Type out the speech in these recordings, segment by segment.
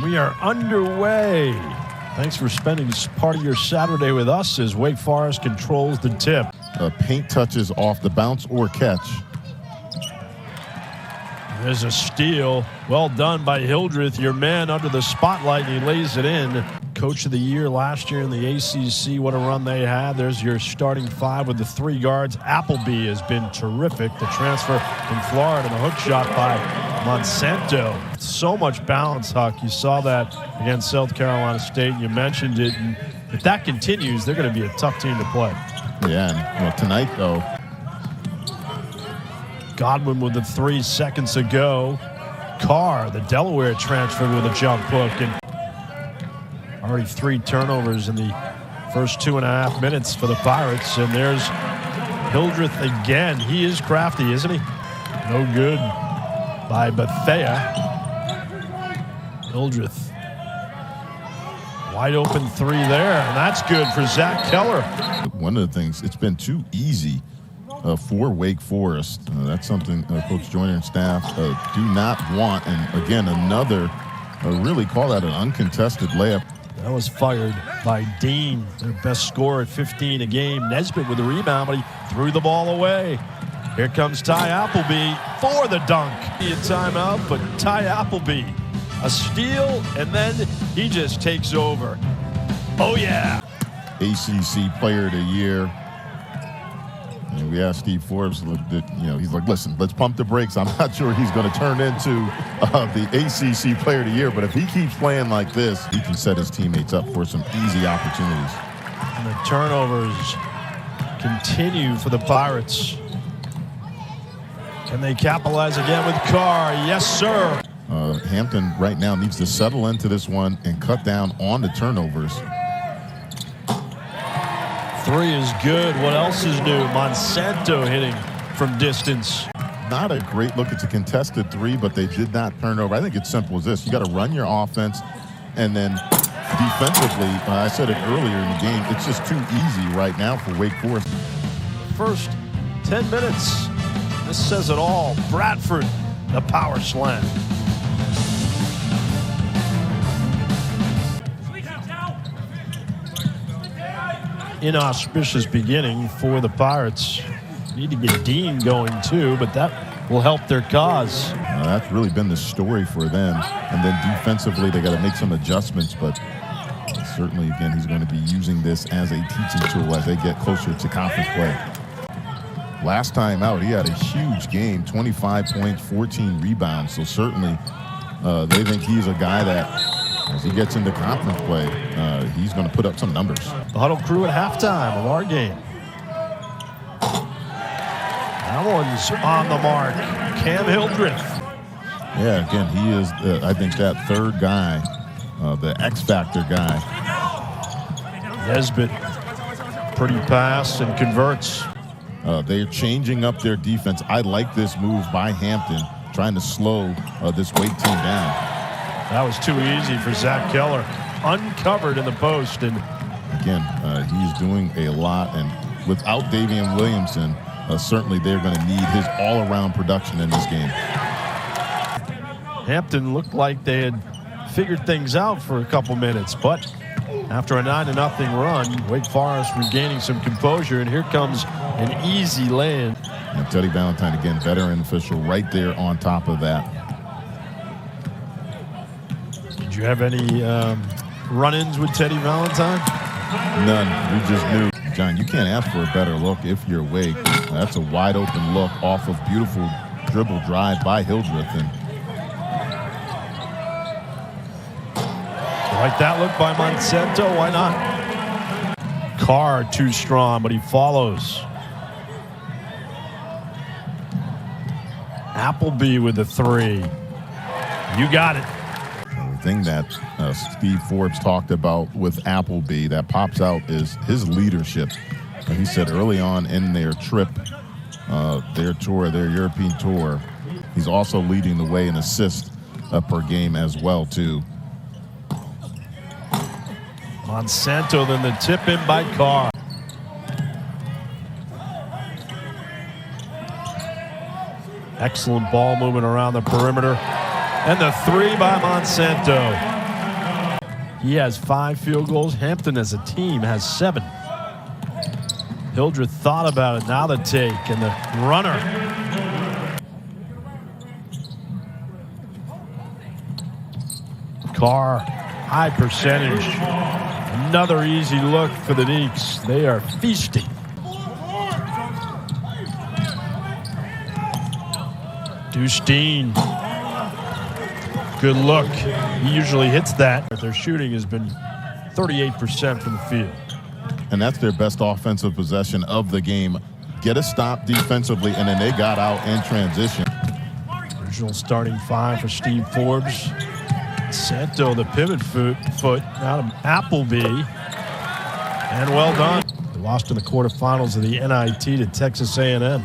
And we are underway. Thanks for spending part of your Saturday with us as Wake Forest controls the tip. Paint touches off the bounce or catch. There's a steal. Well done by Hildreth, your man under the spotlight, and he lays it in. Coach of the year last year in the ACC. What a run they had. There's your starting five with the 3 guards. Appleby has been terrific. The transfer from Florida, the hook shot by Monsanto. So much balance, Huck. You saw that against South Carolina State. You mentioned it. And if that continues, they're going to be a tough team to play. Yeah, and tonight, though, Godwin with the 3 seconds ago. Carr, the Delaware transfer, with a jump hook. And already 3 turnovers in the first 2.5 minutes for the Pirates. And there's Hildreth again. He is crafty, isn't he? No good by Bethea. Hildreth. Wide open 3 there, and that's good for Zach Keller. One of the things, it's been too easy for Wake Forest. That's something Coach Joyner and staff do not want. And again, another, really call that an uncontested layup. That was fired by Dean, their best scorer at 15 a game. Nesbitt with the rebound, but he threw the ball away. Here comes Ty Appleby for the dunk. A timeout, but Ty Appleby, a steal, and then he just takes over. Oh, yeah. ACC Player of the Year. And we asked Steve Forbes, he's like, listen, let's pump the brakes. I'm not sure he's going to turn into the ACC Player of the Year, but if he keeps playing like this, he can set his teammates up for some easy opportunities. And the turnovers continue for the Pirates. Can they capitalize again with Carr? Yes, sir. Hampton right now needs to settle into this one and cut down on the turnovers. 3 is good. What else is new? Monsanto hitting from distance. Not a great look. It's a contested 3, but they did not turn over. I think it's simple as this. You got to run your offense, and then defensively, I said it earlier in the game, it's just too easy right now for Wake Forest. First 10 minutes. This says it all. Bradford, the power slam. Inauspicious beginning for the Pirates. Need to get Dean going too, but that will help their cause. That's really been the story for them. And then defensively, they got to make some adjustments, but certainly, again, he's going to be using this as a teaching tool as they get closer to conference play. Last time out, he had a huge game, 25 points, 14 rebounds. So certainly, they think he's a guy that, as he gets into conference play, he's going to put up some numbers. The Huddle crew at halftime of our game. That one's on the mark. Cam Hildreth. Yeah, again, he is, I think, that 3rd guy, the X-Factor guy. Nesbitt, pretty pass and converts. They're changing up their defense. I like this move by Hampton, trying to slow this Wake team down. That was too easy for Zach Keller. Uncovered in the post. And again, he's doing a lot. And without Davian Williamson, certainly they're going to need his all-around production in this game. Hampton looked like they had figured things out for a couple minutes, but after a 9-0 run, Wake Forest regaining some composure, and here comes an easy land. And Teddy Valentine, again, veteran official, right there on top of that. Did you have any run-ins with Teddy Valentine? None. We just knew. John, you can't ask for a better look if you're Wake. That's a wide-open look off of beautiful dribble drive by Hildreth. And like that look by Monsanto, why not? Carr too strong, but he follows. Appleby with the 3. You got it. The thing that Steve Forbes talked about with Appleby that pops out is his leadership. He said early on in their trip, their European tour, he's also leading the way in assists per game as well, too. Monsanto, then the tip in by Carr. Excellent ball movement around the perimeter. And the 3 by Monsanto. He has 5 field goals. Hampton as a team has 7. Hildreth thought about it. Now the take and the runner. Carr, high percentage. Another easy look for the Deacs. They are feasting. Dustin. Good look. He usually hits that. Their shooting has been 38% from the field. And that's their best offensive possession of the game. Get a stop defensively, and then they got out in transition. Original starting 5 for Steve Forbes. Monsanto, the pivot foot out of Appleby. And well done. They lost in the quarterfinals of the NIT to Texas A&M.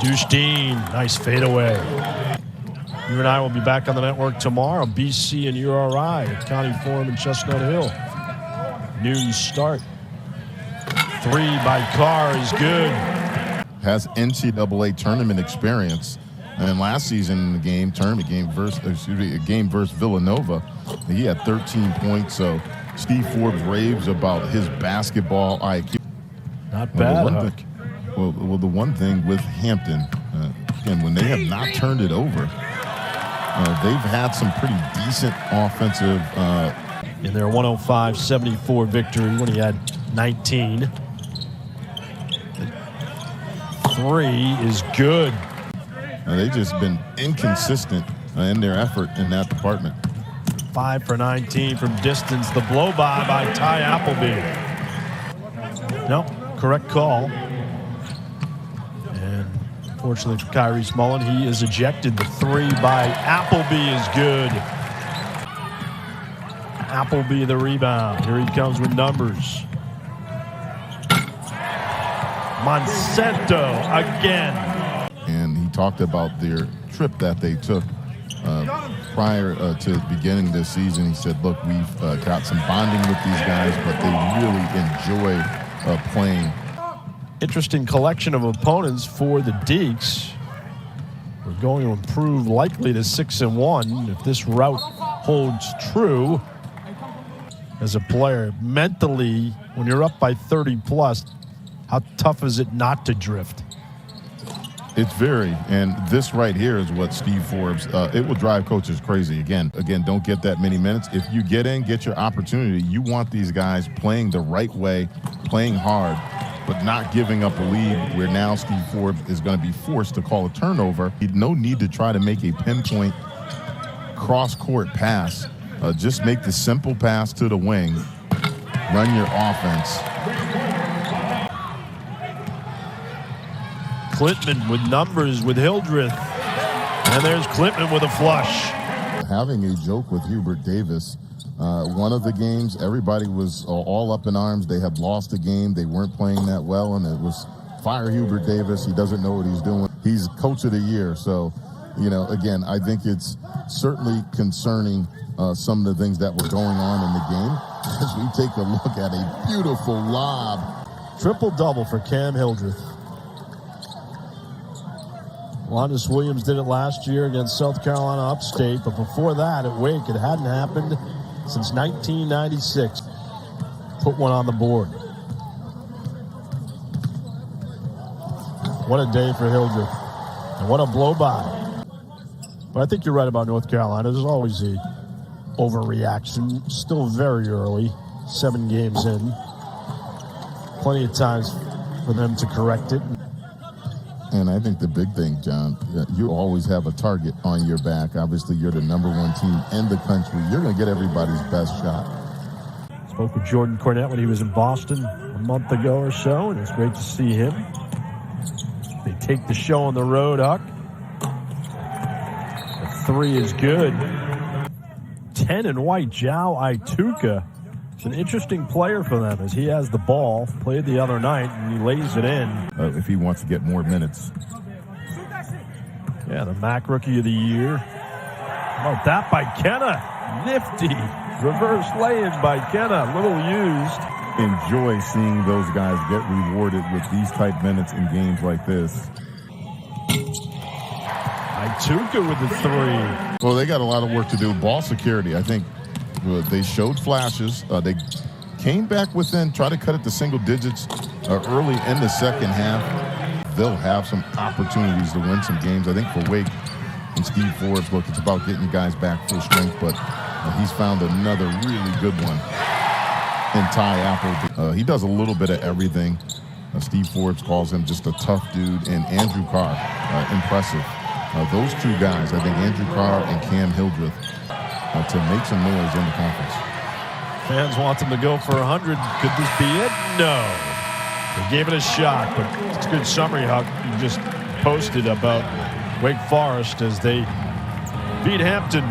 Dustin, nice fadeaway. You and I will be back on the network tomorrow. BC and URI at County Forum in Chestnut Hill. Noon start. 3 by Carr is good. Has NCAA tournament experience. And last season in the game versus Villanova, he had 13 points. So Steve Forbes raves about his basketball IQ. Not bad. Well, the one thing with Hampton, again, when they have not turned it over, they've had some pretty decent offensive. In their 105-74 victory when he had 19. 3 is good. They've just been inconsistent in their effort in that department. 5 for 19 from distance. The blow-by Ty Appleby. No, correct call. And unfortunately for Kyrie Smullen, he is ejected. The 3 by Appleby is good. Appleby the rebound. Here he comes with numbers. Monsanto again. And he talked about their trip that they took prior to beginning this season. He said, look, we've got some bonding with these guys, but they really enjoy playing. Interesting collection of opponents for the Deacs. We're going to improve likely to 6-1 if this route holds true. As a player, mentally, when you're up by 30 plus, how tough is it not to drift? It's very, and this right here is what Steve Forbes, it will drive coaches crazy. Again, don't get that many minutes. If you get in, get your opportunity. You want these guys playing the right way, playing hard, but not giving up a lead where now Steve Forbes is going to be forced to call a turnover. No need to try to make a pinpoint cross-court pass. Just make the simple pass to the wing, run your offense. Clintman with numbers with Hildreth. And there's Clintman with a flush. Having a joke with Hubert Davis. One of the games, everybody was all up in arms. They had lost a game. They weren't playing that well, and it was fire Hubert Davis. He doesn't know what he's doing. He's coach of the year. So, again, I think it's certainly concerning some of the things that were going on in the game. As we take a look at a beautiful lob. Triple-double for Cam Hildreth. Lonnis Williams did it last year against South Carolina Upstate, but before that at Wake, it hadn't happened since 1996. Put one on the board. What a day for Hildreth. And what a blow-by. But I think you're right about North Carolina. There's always a overreaction. Still very early, 7 games in. Plenty of times for them to correct it. And I think the big thing, John, you always have a target on your back. Obviously, you're the #1 team in the country. You're going to get everybody's best shot. Spoke with Jordan Cornette when he was in Boston a month ago or so, and it's great to see him. They take the show on the road, Huck. The 3 is good. 10 in white, Jao Ituka. It's an interesting player for them as he has the ball. Played the other night, and he lays it in. If he wants to get more minutes. Yeah, the MAC Rookie of the Year. How about that by Kenna? Nifty. Reverse lay-in by Kenna. Little used. Enjoy seeing those guys get rewarded with these type minutes in games like this. Ituka with the three. Well, they got a lot of work to do. Ball security, I think they showed flashes. They came back within, tried to cut it to single digits early in the second half. They'll have some opportunities to win some games. I think for Wake and Steve Forbes, look, it's about getting guys back full strength, but he's found another really good one in Ty Apple. He does a little bit of everything. Steve Forbes calls him just a tough dude, and Andrew Carr, impressive. Those two guys, I think Andrew Carr and Cam Hildreth, to make some noise in the conference. Fans want them to go for 100. Could this be it? No. They gave it a shot, but it's a good summary, Huck. You just posted about Wake Forest as they beat Hampton